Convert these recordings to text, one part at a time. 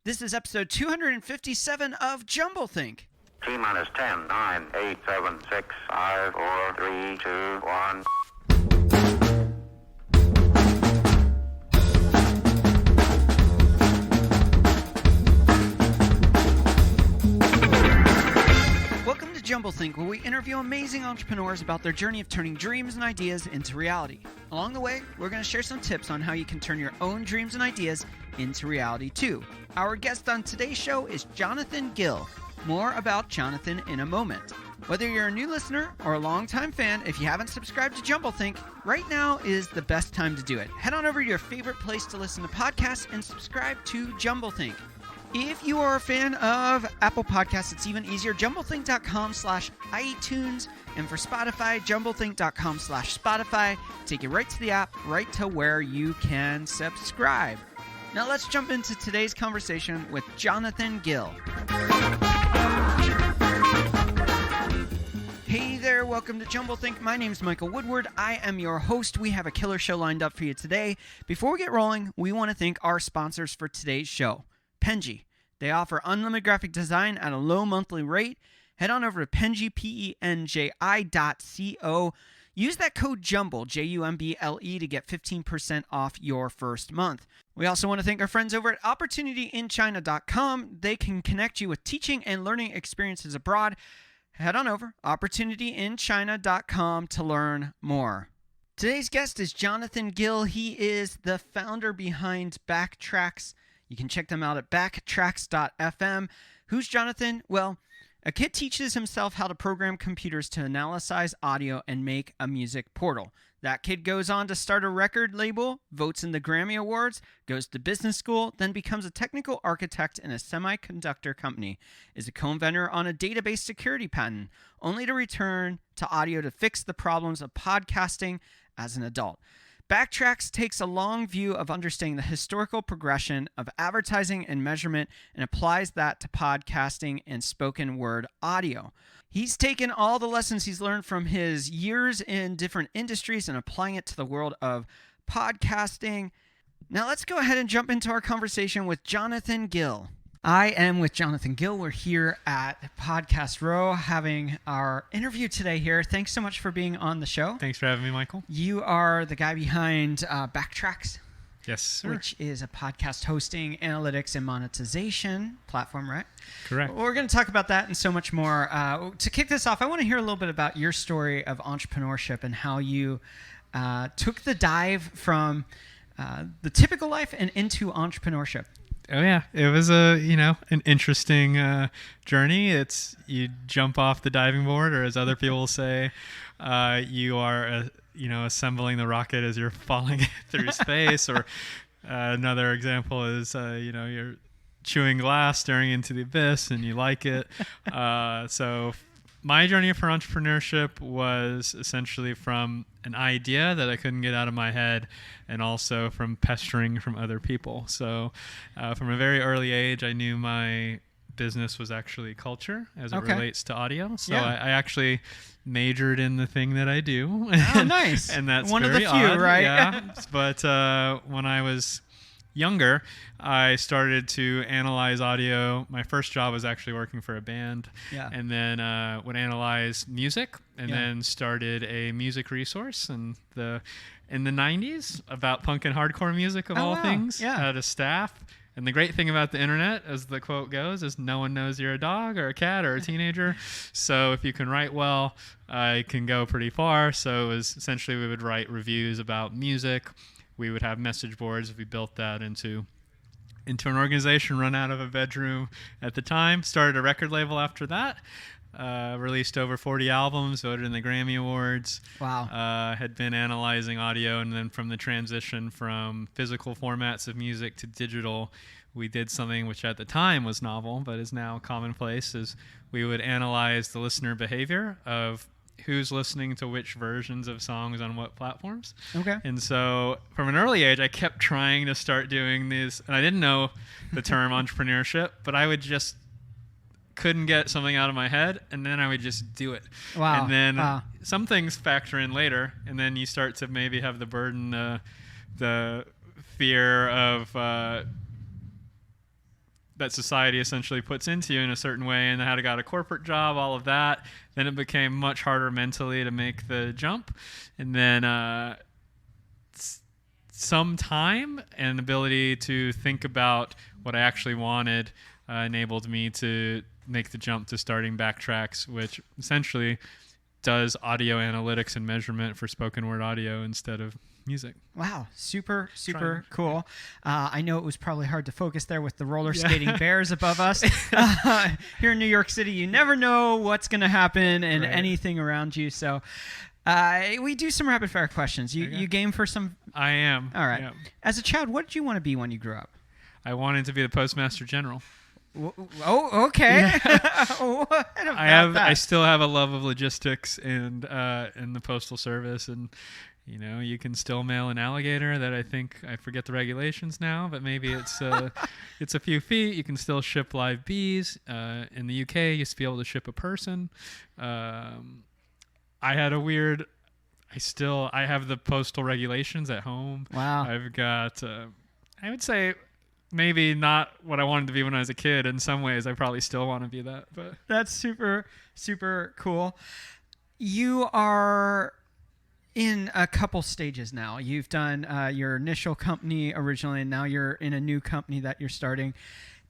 This is episode 257 of Jumblethink. T minus 10, 9, 8, 7, 6, 5, 4, 3, 2, 1. Welcome to Jumblethink, where we interview amazing entrepreneurs about their journey of turning dreams and ideas into reality. Along the way, we're going to share some tips on how you can turn your own dreams and ideas into reality too. Our guest on today's show is Jonathan Gill. More about Jonathan in a moment. Whether you're a new listener or a longtime fan, if you haven't subscribed to Jumblethink, right now is the best time to do it. Head on over to your favorite place to listen to podcasts and subscribe to Jumblethink. If you are a fan of Apple Podcasts, it's even easier. Jumblethink.com/iTunes. And for Spotify, jumblethink.com/Spotify. Take you right to the app, right to where you can subscribe. Now let's jump into today's conversation with Jonathan Gill. Hey there, welcome to Jumblethink. My name's Michael Woodward. I am your host. We have a killer show lined up for you today. Before we get rolling, we want to thank our sponsors for today's show. Penji. They offer unlimited graphic design at a low monthly rate. Head on over to Penji, penji.co. Use that code JUMBLE, Jumble, to get 15% off your first month. We also want to thank our friends over at opportunityinchina.com. They can connect you with teaching and learning experiences abroad. Head on over, opportunityinchina.com to learn more. Today's guest is Jonathan Gill. He is the founder behind Backtracks. You can check them out at backtracks.fm. Who's Jonathan? Well, a kid teaches himself how to program computers to analyze audio and make a music portal. That kid goes on to start a record label, votes in the Grammy Awards, goes to business school, then becomes a technical architect in a semiconductor company, is a co-inventor on a database security patent, only to return to audio to fix the problems of podcasting as an adult. Backtracks takes a long view of understanding the historical progression of advertising and measurement and applies that to podcasting and spoken word audio. He's taken all the lessons he's learned from his years in different industries and applying it to the world of podcasting. Now let's go ahead and jump into our conversation with Jonathan Gill. I am with Jonathan Gill. We're here at Podcast Row having our interview today here. Thanks so much for being on the show. Thanks for having me, Michael. You are the guy behind Backtracks. Yes, sir. Which is a podcast hosting, analytics, and monetization platform, right? Correct. Well, we're going to talk about that and so much more. To kick this off, I want to hear a little bit about your story of entrepreneurship and how you took the dive from the typical life and into entrepreneurship. Oh yeah, it was an interesting journey. It's you jump off the diving board, or as other people say, you are assembling the rocket as you're falling through space. Or another example is you're chewing glass, staring into the abyss, and you like it. So my journey for entrepreneurship was essentially from an idea that I couldn't get out of my head, and also from pestering from other people. So from a very early age, I knew my business was actually culture as it relates to audio. So I actually majored in the thing that I do. Oh, nice. And that's one very of the few, odd, right? Yeah. But when I was younger, I started to analyze audio. My first job was actually working for a band, and then would analyze music, and then started a music resource in the 90s about punk and hardcore music of all things. Had a staff. And the great thing about the internet, as the quote goes, is no one knows you're a dog or a cat or a teenager. So if you can write well, you can go pretty far. So it was essentially we would write reviews about music. We would have message boards. We built that into an organization run out of a bedroom at the time. Started a record label after that. Released over 40 albums, voted in the Grammy Awards. Wow. Had been analyzing audio, and then from the transition from physical formats of music to digital, we did something which at the time was novel, but is now commonplace, is we would analyze the listener behavior of who's listening to which versions of songs on what platforms. Okay. And so from an early age, I kept trying to start doing these, and I didn't know the term entrepreneurship, but I would just couldn't get something out of my head, and then I would just do it. Wow. And then some things factor in later, and then you start to maybe have the burden, the fear of that society essentially puts into you in a certain way, and how to got a corporate job, all of that. Then it became much harder mentally to make the jump. And then some time and ability to think about what I actually wanted enabled me to make the jump to starting Backtracks, which essentially does audio analytics and measurement for spoken word audio instead of music. Wow, super cool. I know it was probably hard to focus there with the roller skating bears above us. Here in New York City, you never know what's going to happen and anything around you. So we do some rapid fire questions. You game for some? I am. All right. Yeah. As a child, what did you want to be when you grew up? I wanted to be the Postmaster General. Oh, okay. Yeah. What about that? I still have a love of logistics and in the postal service, and you can still mail an alligator. That I forget the regulations now, but maybe it's it's a few feet. You can still ship live bees. In the UK, you used to be able to ship a person. I had a weird. I have the postal regulations at home. Wow. I've got. I would say. Maybe not what I wanted to be when I was a kid. In some ways, I probably still want to be that. But that's super cool. You are in a couple stages now. You've done your initial company originally, and now you're in a new company that you're starting.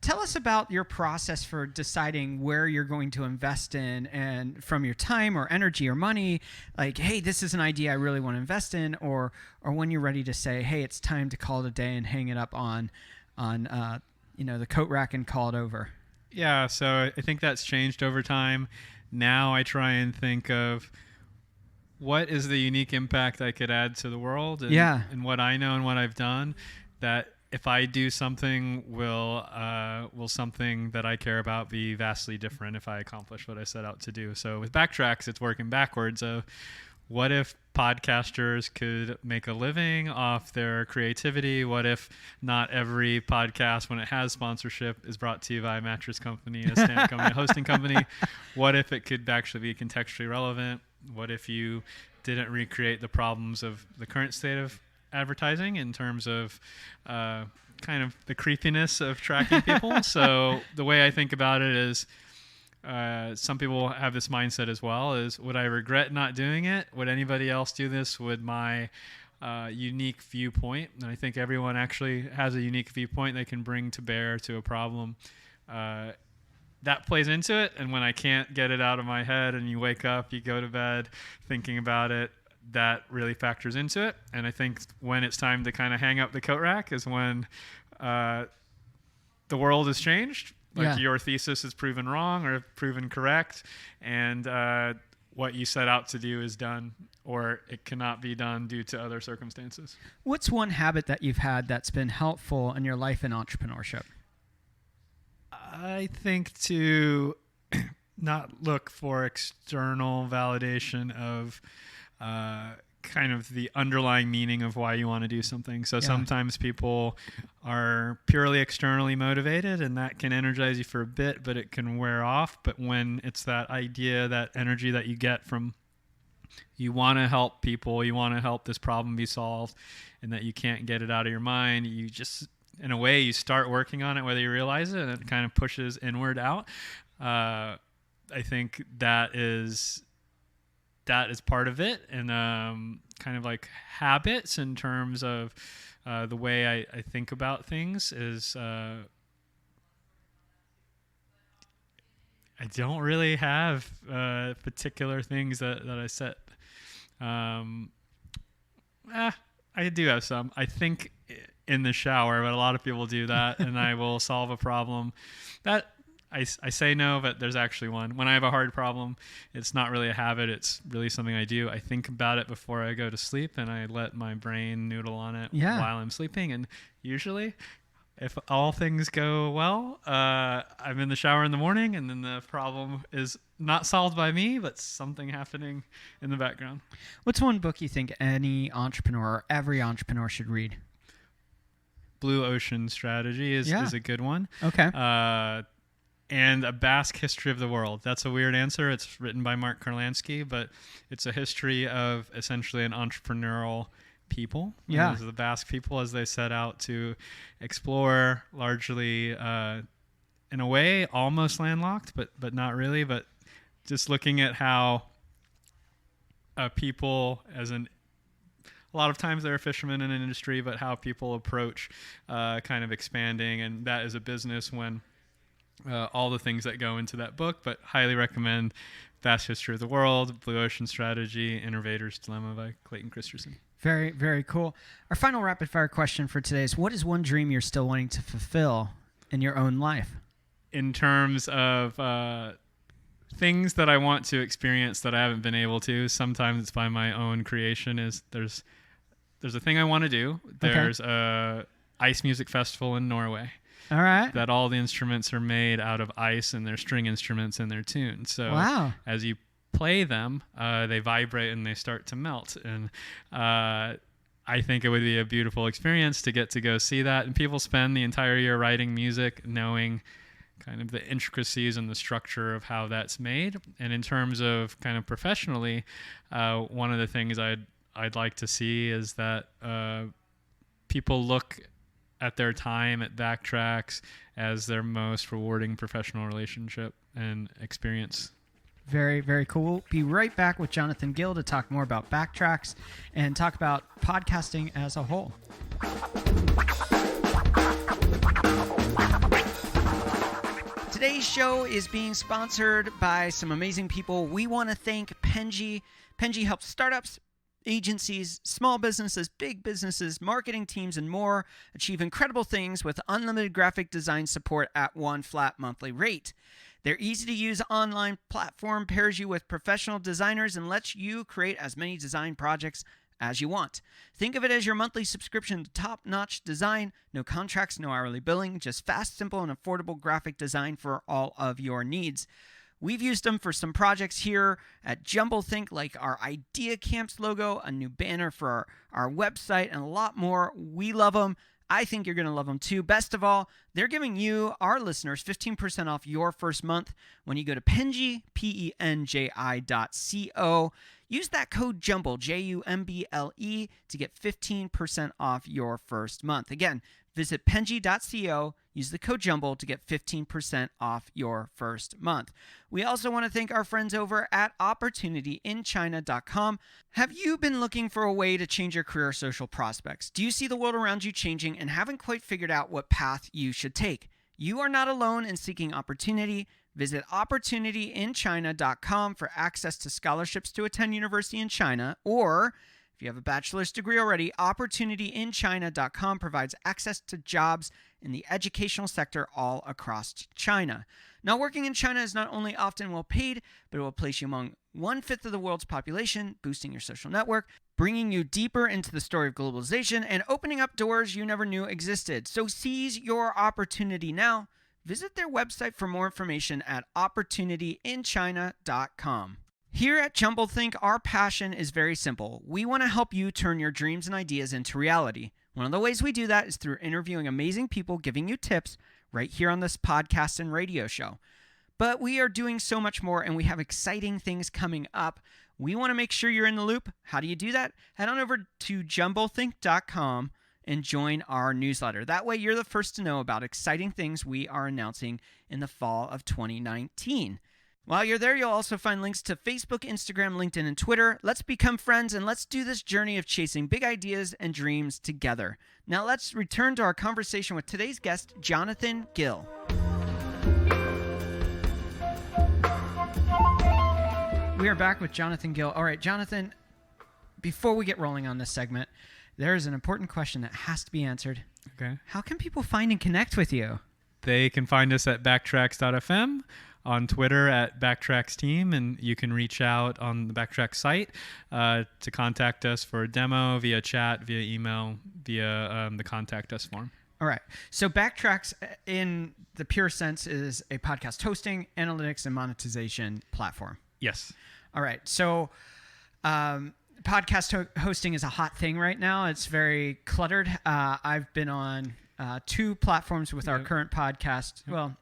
Tell us about your process for deciding where you're going to invest in, and from your time or energy or money, like, hey, this is an idea I really want to invest in, or when you're ready to say, hey, it's time to call it a day and hang it up on the coat rack and call it over. Yeah, so I think that's changed over time. Now I try and think of what is the unique impact I could add to the world, and what I know and what I've done, that if I do something, will something that I care about be vastly different if I accomplish what I set out to do. So with Backtracks, it's working backwards of what if podcasters could make a living off their creativity? What if not every podcast, when it has sponsorship, is brought to you by a mattress company, a stamp company, a hosting company? What if it could actually be contextually relevant? What if you didn't recreate the problems of the current state of advertising in terms of kind of the creepiness of tracking people? So the way I think about it is, some people have this mindset as well, is would I regret not doing it? Would anybody else do this? Would my unique viewpoint, and I think everyone actually has a unique viewpoint they can bring to bear to a problem, that plays into it. And when I can't get it out of my head, and you wake up, you go to bed thinking about it, that really factors into it. And I think when it's time to kind of hang up the coat rack is when the world has changed. Your thesis is proven wrong or proven correct, and what you set out to do is done, or it cannot be done due to other circumstances. What's one habit that you've had that's been helpful in your life in entrepreneurship? I think to not look for external validation of kind of the underlying meaning of why you want to do something. So sometimes people are purely externally motivated, and that can energize you for a bit, but it can wear off. But when it's that idea, that energy that you get from, you want to help people, you want to help this problem be solved, and that you can't get it out of your mind, you just, in a way, you start working on it whether you realize it, and it kind of pushes inward out. I think that is part of it, and kind of like habits in terms of the way I think about things is I don't really have particular things that I set. I do have some. I think in the shower, but a lot of people do that, and I will solve a problem that I say no, but there's actually one. When I have a hard problem, it's not really a habit. It's really something I do. I think about it before I go to sleep, and I let my brain noodle on it while I'm sleeping. And usually, if all things go well, I'm in the shower in the morning, and then the problem is not solved by me, but something happening in the background. What's one book you think any entrepreneur or every entrepreneur should read? Blue Ocean Strategy is a good one. Okay. And A Basque History of the World. That's a weird answer. It's written by Mark Kurlansky, but it's a history of essentially an entrepreneurial people. Yeah. Those are the Basque people as they set out to explore largely in a way almost landlocked, but not really. But just looking at how people a lot of times they're a fisherman in an industry, but how people approach kind of expanding, and that is a business when all the things that go into that book, but highly recommend Vast History of the World, Blue Ocean Strategy, Innovator's Dilemma by Clayton Christensen. Very, very cool. Our final rapid fire question for today is, what is one dream you're still wanting to fulfill in your own life? In terms of things that I want to experience that I haven't been able to, sometimes it's by my own creation, is there's a thing I want to do. There's a ice music festival in Norway. All right. That all the instruments are made out of ice, and they're string instruments and they're tuned. So as you play them, they vibrate and they start to melt. And I think it would be a beautiful experience to get to go see that. And people spend the entire year writing music, knowing kind of the intricacies and the structure of how that's made. And in terms of kind of professionally, one of the things I'd like to see is that people look at their time at Backtracks as their most rewarding professional relationship and experience. Very, very cool. We'll be right back with Jonathan Gill to talk more about Backtracks and talk about podcasting as a whole. Today's show is being sponsored by some amazing people. We want to thank Penji. Penji helps startups, agencies, small businesses, big businesses, marketing teams, and more achieve incredible things with unlimited graphic design support at one flat monthly rate. Their easy-to-use online platform pairs you with professional designers and lets you create as many design projects as you want. Think of it as your monthly subscription to top-notch design. No contracts, no hourly billing, just fast, simple, and affordable graphic design for all of your needs. We've used them for some projects here at Jumblethink, like our Idea Camps logo, a new banner for our website, and a lot more. We love them. I think you're going to love them too. Best of all, they're giving you, our listeners, 15% off your first month when you go to Penji, PENJI.co. Use that code JUMBLE, JUMBLE, to get 15% off your first month. Again, visit Penji.co, use the code JUMBLE to get 15% off your first month. We also want to thank our friends over at OpportunityInChina.com. Have you been looking for a way to change your career or social prospects? Do you see the world around you changing and haven't quite figured out what path you should take? You are not alone in seeking opportunity. Visit OpportunityInChina.com for access to scholarships to attend university in China, or if you have a bachelor's degree already, OpportunityInChina.com provides access to jobs in the educational sector all across China. Now, working in China is not only often well paid, but it will place you among 1/5 of the world's population, boosting your social network, bringing you deeper into the story of globalization, and opening up doors you never knew existed. So seize your opportunity now. Visit their website for more information at OpportunityInChina.com. Here at Jumblethink, our passion is very simple. We want to help you turn your dreams and ideas into reality. One of the ways we do that is through interviewing amazing people, giving you tips right here on this podcast and radio show. But we are doing so much more, and we have exciting things coming up. We want to make sure you're in the loop. How do you do that? Head on over to jumblethink.com and join our newsletter. That way, you're the first to know about exciting things we are announcing in the fall of 2019. While you're there, you'll also find links to Facebook, Instagram, LinkedIn, and Twitter. Let's become friends, and let's do this journey of chasing big ideas and dreams together. Now let's return to our conversation with today's guest, Jonathan Gill. We are back with Jonathan Gill. All right, Jonathan, before we get rolling on this segment, there is an important question that has to be answered. Okay. How can people find and connect with you? They can find us at backtracks.fm, on Twitter at Backtracks Team, and you can reach out on the Backtracks site to contact us for a demo via chat, via email, via the contact us form. All right. So Backtracks, in the pure sense, is a podcast hosting, analytics, and monetization platform. Yes. All right. So podcast hosting is a hot thing right now. It's very cluttered. I've been on 2 platforms with our current podcast. Well,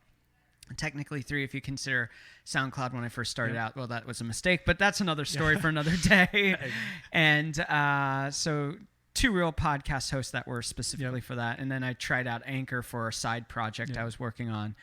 technically 3 if you consider SoundCloud when I first started out. Well, that was a mistake, but that's another story for another day. And so 2 real podcast hosts that were specifically for that. And then I tried out Anchor for a side project I was working on.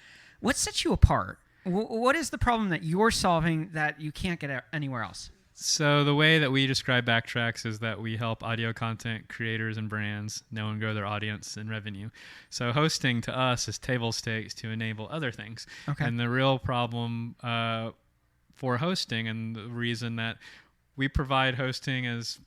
What sets you apart? What is the problem that you're solving that you can't get anywhere else? So the way that we describe Backtracks is that we help audio content creators and brands know and grow their audience and revenue. So hosting to us is table stakes to enable other things. Okay. And the real problem for hosting, and the reason that we provide hosting as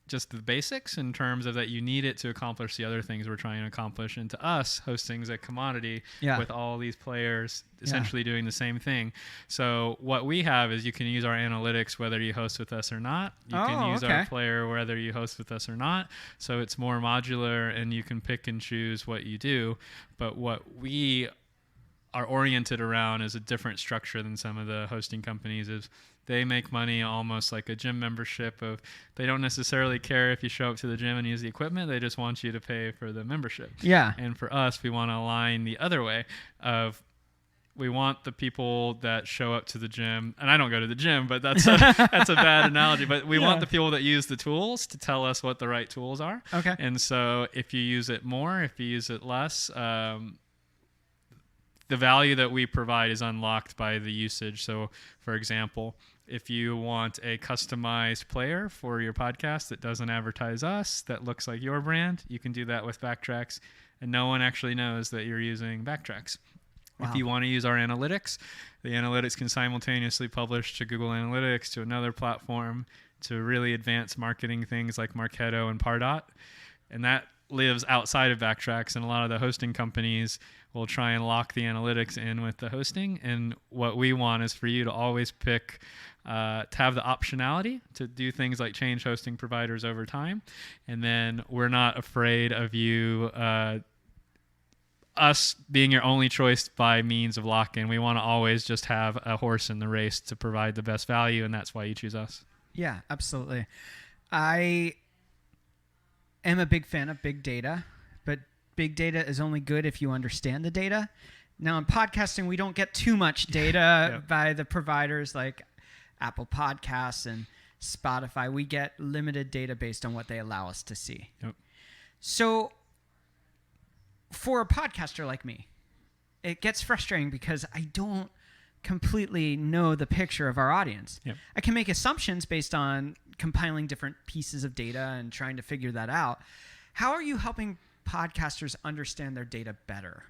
just the basics in terms of that you need it to accomplish the other things we're trying to accomplish. And to us, hosting is a commodity with all these players essentially doing the same thing. So what we have is you can use our analytics whether you host with us or not. You can use our player whether you host with us or not. So it's more modular and you can pick and choose what you do. But what we are oriented around is a different structure than some of the hosting companies. Is they make money almost like a gym membership of they don't necessarily care if you show up to the gym and use the equipment. They just want you to pay for the membership. Yeah. And for us, we want to align the other way of we want the people that show up to the gym, and I don't go to the gym, but that's a bad analogy, but we want the people that use the tools to tell us what the right tools are. Okay. And so if you use it more, if you use it less, the value that we provide is unlocked by the usage. So, for example, if you want a customized player for your podcast that doesn't advertise us, that looks like your brand, you can do that with Backtracks, and no one actually knows that you're using Backtracks. Wow. If you want to use our analytics, the analytics can simultaneously publish to Google Analytics, to another platform, to really advanced marketing things like Marketo and Pardot. And that lives outside of Backtracks, and a lot of the hosting companies will try and lock the analytics in with the hosting. And what we want is for you to always pick, to have the optionality to do things like change hosting providers over time. And then we're not afraid of you, us being your only choice by means of lock-in. We want to always just have a horse in the race to provide the best value, and that's why you choose us. Yeah, absolutely. I am a big fan of big data, but big data is only good if you understand the data. Now in podcasting, we don't get too much data by the providers like Apple Podcasts and Spotify. We get limited data based on what they allow us to see. Yep. So for a podcaster like me, it gets frustrating because I don't completely know the picture of our audience. Yep. I can make assumptions based on compiling different pieces of data and trying to figure that out. How are you helping podcasters understand their data better?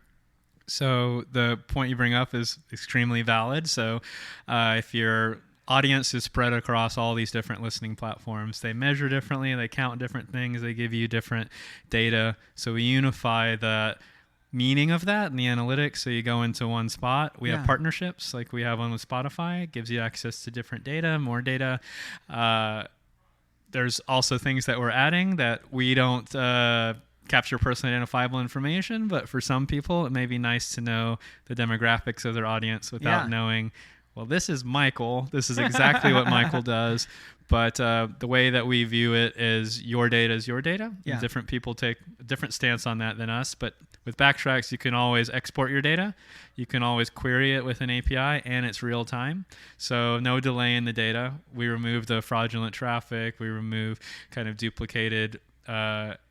So the point you bring up is extremely valid. So if your audience is spread across all these different listening platforms, they measure differently, they count different things, they give you different data. So we unify the meaning of that in the analytics, so you go into one spot. We have partnerships, like we have one with Spotify. It gives you access to different data, more data. There's also things that we're adding that we don't capture personally identifiable information, but for some people it may be nice to know the demographics of their audience without knowing, well, this is Michael. This is exactly what Michael does. But the way that we view it is your data is your data. Yeah. Different people take a different stance on that than us. But with Backtracks, you can always export your data. You can always query it with an API, and it's real time. So no delay in the data. We remove the fraudulent traffic. We remove kind of duplicated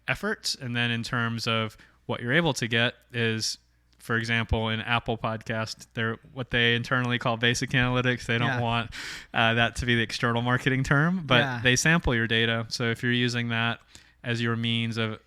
efforts. And then in terms of what you're able to get is, for example, in Apple Podcast, they're what they internally call basic analytics. They don't want that to be the external marketing term, but they sample your data. So if you're using that as your means of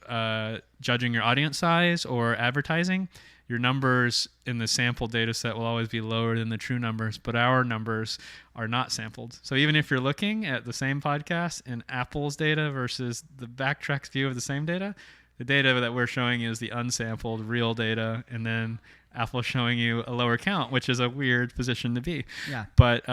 judging your audience size or advertising, your numbers in the sample data set will always be lower than the true numbers, but our numbers are not sampled. So even if you're looking at the same podcast in Apple's data versus the Backtracks view of the same data, the data that we're showing you is the unsampled real data, and then Apple's showing you a lower count, which is a weird position to be. Yeah. But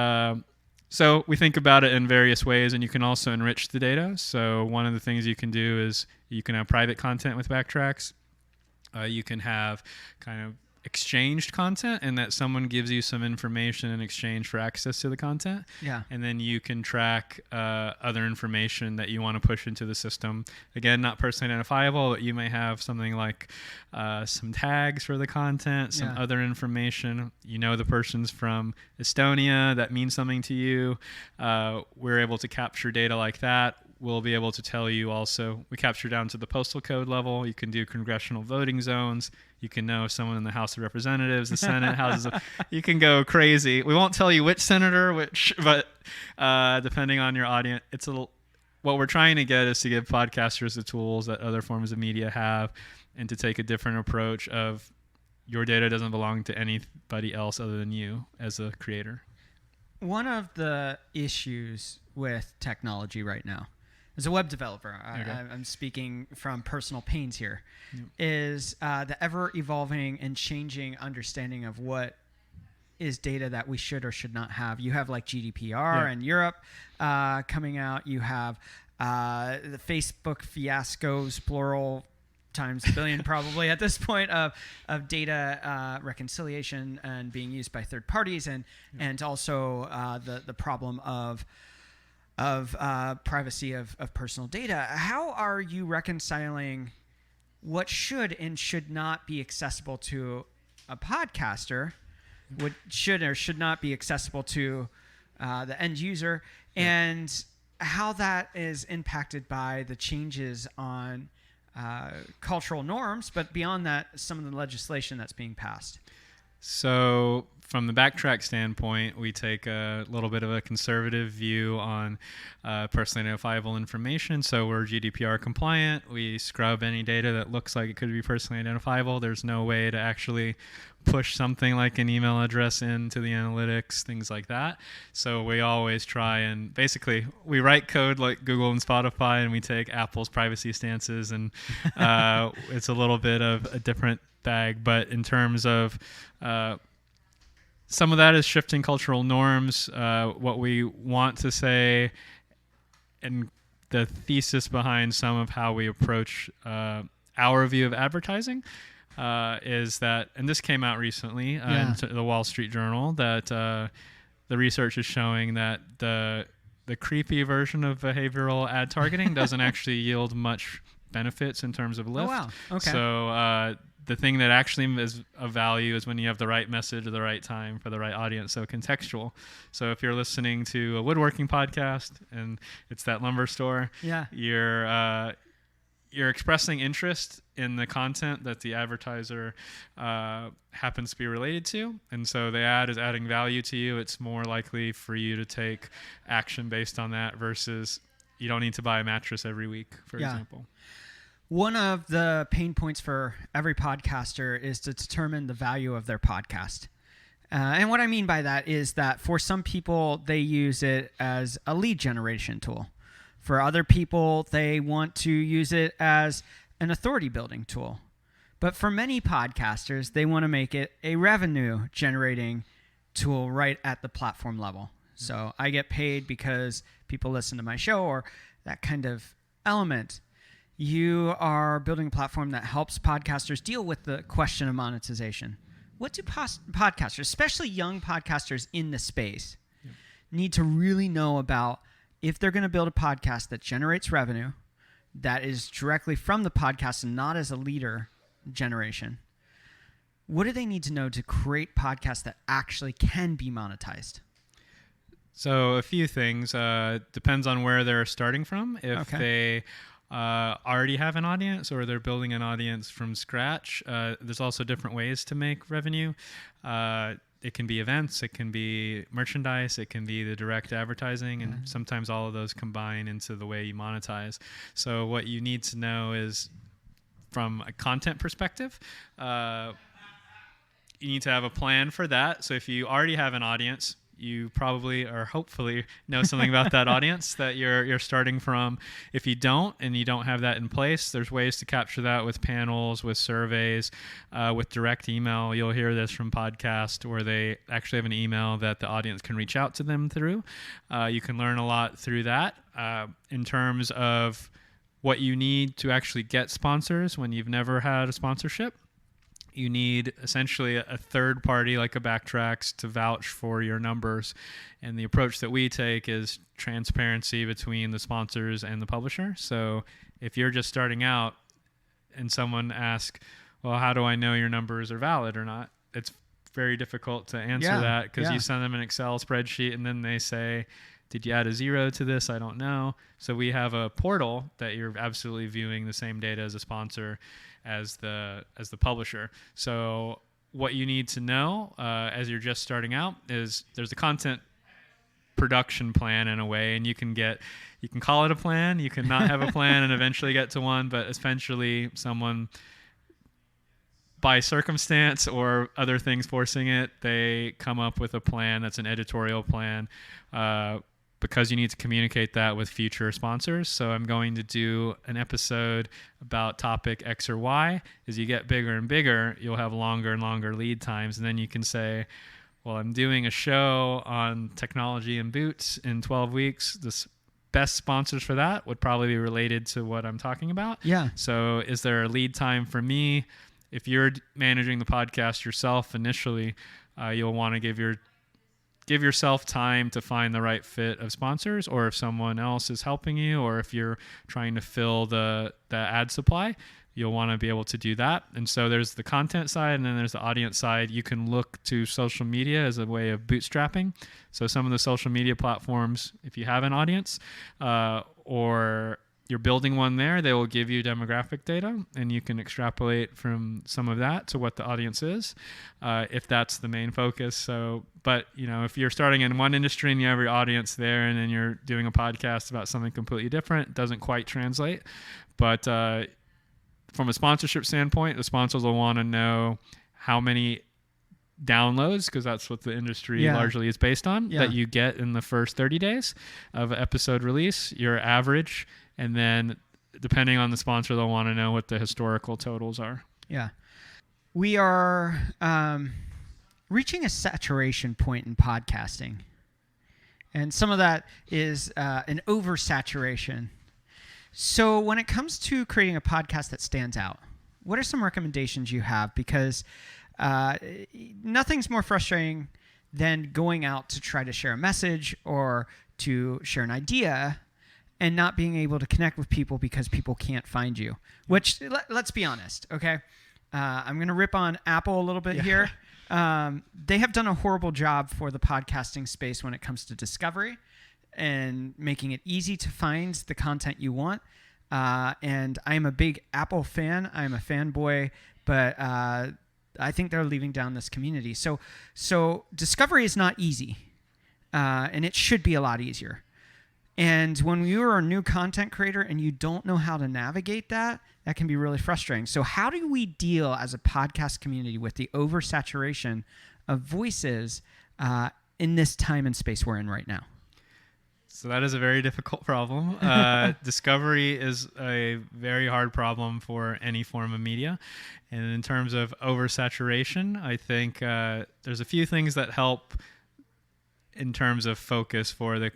so we think about it in various ways, and you can also enrich the data. So one of the things you can do is you can have private content with Backtracks. You can have kind of exchanged content, and that someone gives you some information in exchange for access to the content. Yeah. And then you can track other information that you want to push into the system. Again, not personally identifiable, but you may have something like some tags for the content, some other information. You know the person's from Estonia, that means something to you. We're able to capture data like that. we'll be able to tell you also. We capture down to the postal code level. You can do congressional voting zones. You can know someone in the House of Representatives, the Senate, houses. You can go crazy. We won't tell you which senator, but depending on your audience, it's a little. What we're trying to get is to give podcasters the tools that other forms of media have, and to take a different approach of your data doesn't belong to anybody else other than you as a creator. One of the issues with technology right now, as a web developer, I'm speaking from personal pains here, is the ever-evolving and changing understanding of what is data that we should or should not have. You have like GDPR in Europe coming out. You have the Facebook fiascos, plural, times a billion probably at this point, of data reconciliation and being used by third parties, and also the problem of privacy of personal data. How are you reconciling what should and should not be accessible to a podcaster, what should or should not be accessible to the end user, and how that is impacted by the changes on cultural norms, but beyond that, some of the legislation that's being passed? So from the Backtrack standpoint, we take a little bit of a conservative view on personally identifiable information. So we're GDPR compliant. We scrub any data that looks like it could be personally identifiable. There's no way to actually push something like an email address into the analytics, things like that. So we always try and basically we write code like Google and Spotify, and we take Apple's privacy stances, and it's a little bit of a different bag. But in terms of some of that is shifting cultural norms. What we want to say, and the thesis behind some of how we approach our view of advertising is that, and this came out recently in the Wall Street Journal, that the research is showing that the creepy version of behavioral ad targeting doesn't actually yield much benefits in terms of lift. Oh, wow. Okay. So the thing that actually is of value is when you have the right message at the right time for the right audience. So contextual. So if you're listening to a woodworking podcast and it's that lumber store, you're expressing interest in the content that the advertiser happens to be related to. And so the ad is adding value to you. It's more likely for you to take action based on that versus you don't need to buy a mattress every week, for example. One of the pain points for every podcaster is to determine the value of their podcast. And what I mean by that is that for some people, they use it as a lead generation tool. For other people, they want to use it as an authority building tool. But for many podcasters, they want to make it a revenue generating tool right at the platform level. So I get paid because people listen to my show, or that kind of element. You are building a platform that helps podcasters deal with the question of monetization. What do podcasters, especially young podcasters in the space, need to really know about if they're going to build a podcast that generates revenue, that is directly from the podcast and not as a leader generation? What do they need to know to create podcasts that actually can be monetized? So a few things. Depends on where they're starting from. If they already have an audience or they're building an audience from scratch, there's also different ways to make revenue. It can be events, it can be merchandise, it can be the direct advertising, and sometimes all of those combine into the way you monetize. So what you need to know is, from a content perspective, you need to have a plan for that. So if you already have an audience, you probably or hopefully know something about that audience that you're starting from. If you don't, and you don't have that in place, there's ways to capture that with panels, with surveys, with direct email. You'll hear this from podcasts where they actually have an email that the audience can reach out to them through. You can learn a lot through that. In terms of what you need to actually get sponsors when you've never had a sponsorship, you need essentially a third party like a Backtracks to vouch for your numbers. And the approach that we take is transparency between the sponsors and the publisher. So if you're just starting out and someone asks, well, how do I know your numbers are valid or not? It's very difficult to answer that because you send them an Excel spreadsheet and then they say, Did you add a 0 to this? I don't know. So we have a portal that you're absolutely viewing the same data as a sponsor as the publisher. So what you need to know as you're just starting out is there's a content production plan in a way, and you can call it a plan, you can not have a plan and eventually get to one, but essentially someone by circumstance or other things forcing it, they come up with a plan that's an editorial plan because you need to communicate that with future sponsors. So I'm going to do an episode about topic X or Y. As you get bigger and bigger, you'll have longer and longer lead times, and then you can say, well, I'm doing a show on technology and boots in 12 weeks. The best sponsors for that would probably be related to what I'm talking about. Yeah. So is there a lead time for me? If you're managing the podcast yourself initially, you'll want to give yourself time to find the right fit of sponsors, or if someone else is helping you, or if you're trying to fill the ad supply, you'll want to be able to do that. And so there's the content side, and then there's the audience side. You can look to social media as a way of bootstrapping. So some of the social media platforms, if you have an audience or you're building one there, they will give you demographic data, and you can extrapolate from some of that to what the audience is, if that's the main focus. So, but if you're starting in one industry and you have your audience there, and then you're doing a podcast about something completely different, it doesn't quite translate. But from a sponsorship standpoint, the sponsors will want to know how many downloads, because that's what the industry largely is based on, that you get in the first 30 days of episode release, your average. And then depending on the sponsor, they'll want to know what the historical totals are. Yeah. We are reaching a saturation point in podcasting. And some of that is an oversaturation. So when it comes to creating a podcast that stands out, what are some recommendations you have? Because nothing's more frustrating than going out to try to share a message or to share an idea and not being able to connect with people because people can't find you. Which, let's be honest, okay? I'm going to rip on Apple a little bit here. They have done a horrible job for the podcasting space when it comes to discovery and making it easy to find the content you want. And I'm a big Apple fan. I'm a fanboy, but I think they're leaving down this community. So discovery is not easy, and it should be a lot easier. And when you're a new content creator and you don't know how to navigate that can be really frustrating. So how do we deal as a podcast community with the oversaturation of voices in this time and space we're in right now? So that is a very difficult problem. Discovery is a very hard problem for any form of media. And in terms of oversaturation, I think there's a few things that help in terms of focus for the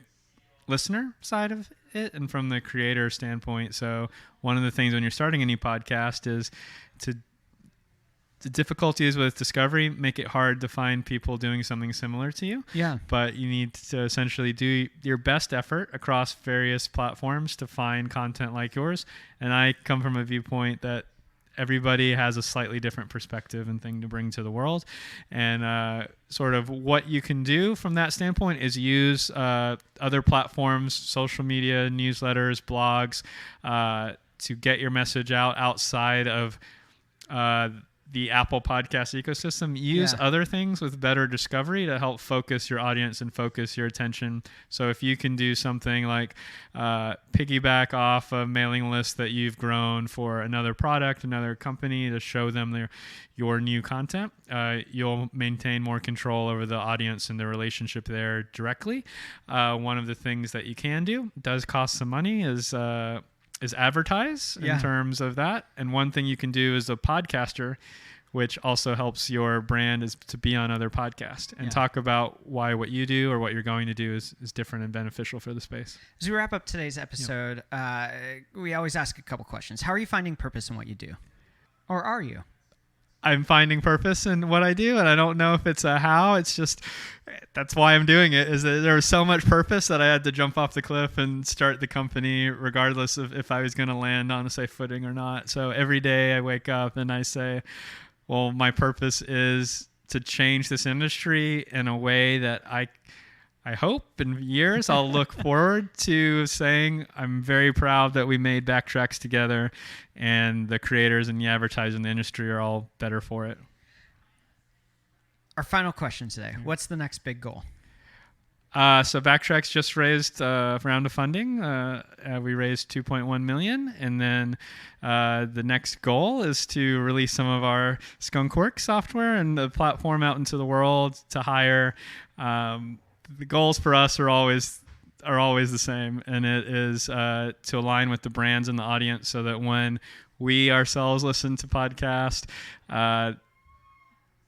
listener side of it and from the creator standpoint. So one of the things when you're starting a new podcast is the difficulties with discovery make it hard to find people doing something similar to you. Yeah. But you need to essentially do your best effort across various platforms to find content like yours. And I come from a viewpoint that everybody has a slightly different perspective and thing to bring to the world. And sort of what you can do from that standpoint is use other platforms, social media, newsletters, blogs, to get your message out outside of the Apple podcast ecosystem. Use other things with better discovery to help focus your audience and focus your attention. So if you can do something like piggyback off a mailing list that you've grown for another product, another company, to show them your new content, you'll maintain more control over the audience and the relationship there directly. One of the things that you can do, does cost some money, is advertise in terms of that. And one thing you can do as a podcaster, which also helps your brand, is to be on other podcasts and talk about why what you do or what you're going to do is different and beneficial for the space. As we wrap up today's episode, we always ask a couple questions. How are you finding purpose in what you do? Or are you? I'm finding purpose in what I do, and I don't know if it's a how. It's just, that's why I'm doing it, is that there was so much purpose that I had to jump off the cliff and start the company regardless of if I was going to land on a safe footing or not. So every day I wake up and I say, well, my purpose is to change this industry in a way that I hope in years I'll look forward to saying I'm very proud that we made Backtracks together, and the creators and the advertisers in the industry are all better for it. Our final question today. What's the next big goal? So Backtracks just raised a round of funding. We raised $2.1 million, and then the next goal is to release some of our Skunkworks software and the platform out into the world to hire. The goals for us are always the same, and it is to align with the brands and the audience, so that when we ourselves listen to podcasts,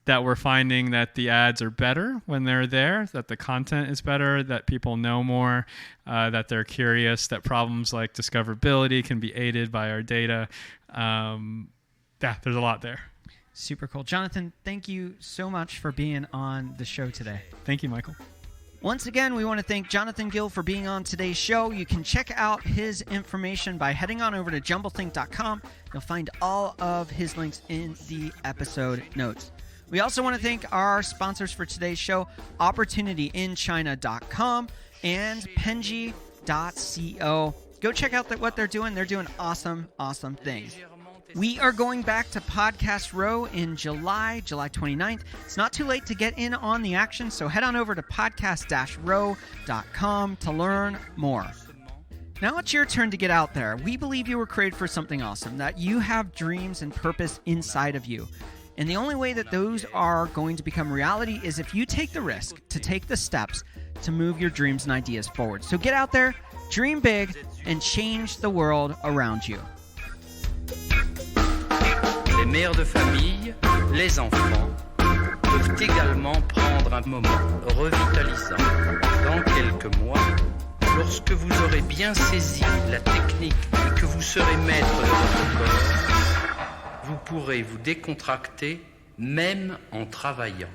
that we're finding that the ads are better when they're there, that the content is better, that people know more, that they're curious, that problems like discoverability can be aided by our data. There's a lot there. Super cool. Jonathan, thank you so much for being on the show today. Thank you, Michael. Once again, we want to thank Jonathan Gill for being on today's show. You can check out his information by heading on over to jumblethink.com. You'll find all of his links in the episode notes. We also want to thank our sponsors for today's show, OpportunityInChina.com and Penji.co. Go check out what they're doing. They're doing awesome things. We are going back to Podcast Row in July 29th. It's not too late to get in on the action, so head on over to podcast-row.com to learn more. Now it's your turn to get out there. We believe you were created for something awesome, that you have dreams and purpose inside of you. And the only way that those are going to become reality is if you take the risk to take the steps to move your dreams and ideas forward. So get out there, dream big, and change the world around you. Les mères de famille, les enfants, peuvent également prendre un moment revitalisant dans quelques mois, lorsque vous aurez bien saisi la technique et que vous serez maître de votre corps. Vous pourrez vous décontracter même en travaillant.